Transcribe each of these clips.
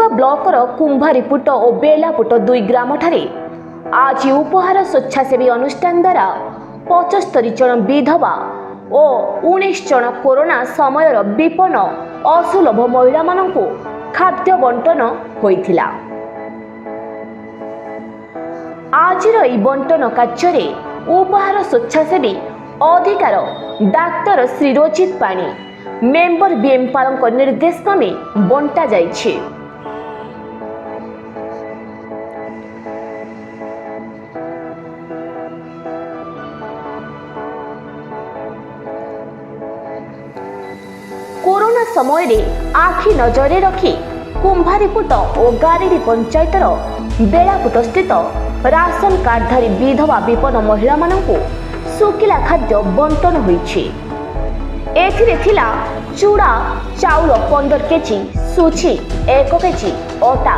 बंधुगा blocker कुंभारीपुट और बेलापुट दुई ग्राम ठारे आज उपहार स्वेच्छासेवी अनुष्ठान द्वारा 75 जन विधवा और 19 जन कोरोना समय विपन्न असुलभ महिला मानक खाद्य बंटन होइथिला। आज बंटन कार्य उपहार स्वेच्छासेवी अधिकार डाक्तर श्री रोजित पाणी मेंबर बीएमपाल निर्देश क्रमे बंटा जाइछे। कोरोना समय रे आखि नजरे रखी कुंभारीपुट और गारेडी पंचायतर बेलापुट स्थित राशन कार्डधारी विधवा विपन्न महिला मानकु सुकिला खाद्य बंटन होइछे। एथिरे थिला चूड़ा चाउल 15 केजी, सुची 1 केजी, अटा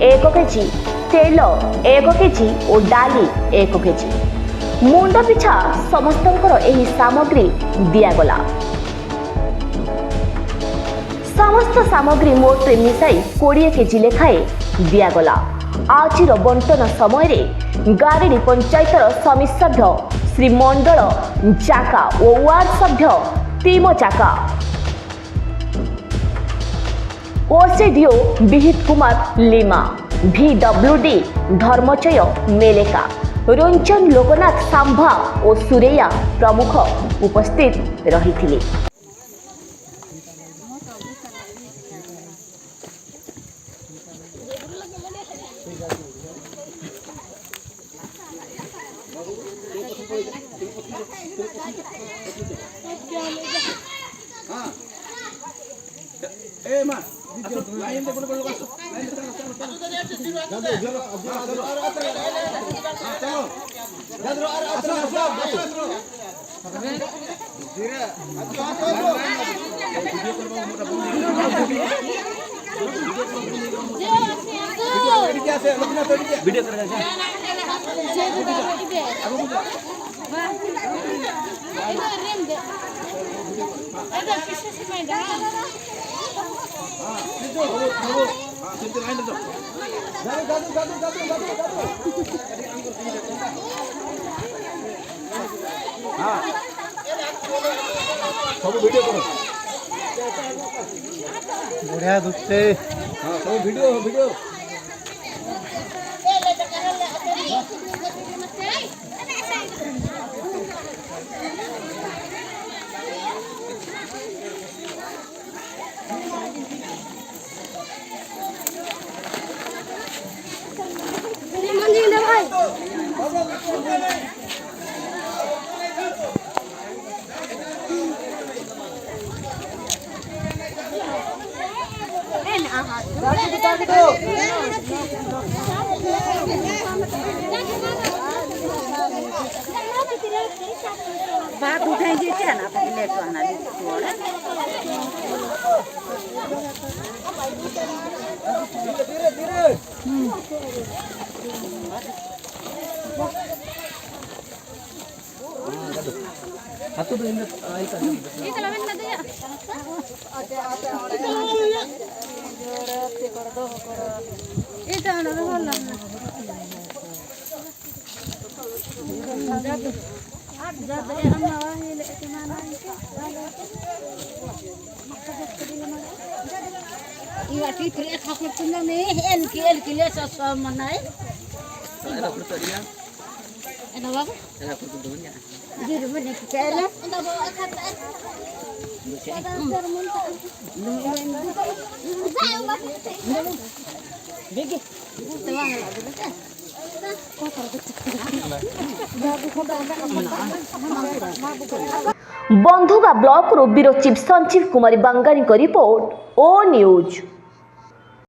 1 केजी, तेल 1 केजी और डाली 1 केजी। मुंड पिछा समस्तंकर एही सामग्री दियागला। समस्त सामग्री मोटे मिसाई 20 केजी लेखाए दियागला। आजिर बंटन समय रे गारेडी पंचायतर समिति सभ्य श्री मंडल जाका और वार्ड सभ्य तीम जाका ओसीडीओ विहित कुमार लिमा VWD धर्मचय मेलेका रंजन लोकनाथ सांभा और सुरेया प्रमुख उपस्थित रही। बढ़िया दुखते सब वीडियो बात उठाइए क्या ना पहले तो आना धीरे धीरे हाथ तो इन आई कर ये चला में दे जोरते कर दो कर ये जानो रे बोल इवाटी प्रे खाके पुन्ना में एल के ले सब मनाए एना पुतरिया एना बाबा एना पुत दुनिया जी रे बने केला एना बाबा खाता बेगे बंधुगा ब्लॉक रो ब्यूरो चीफ संजीव कुमारी बांगानी को रिपोर्ट ओ न्यूज।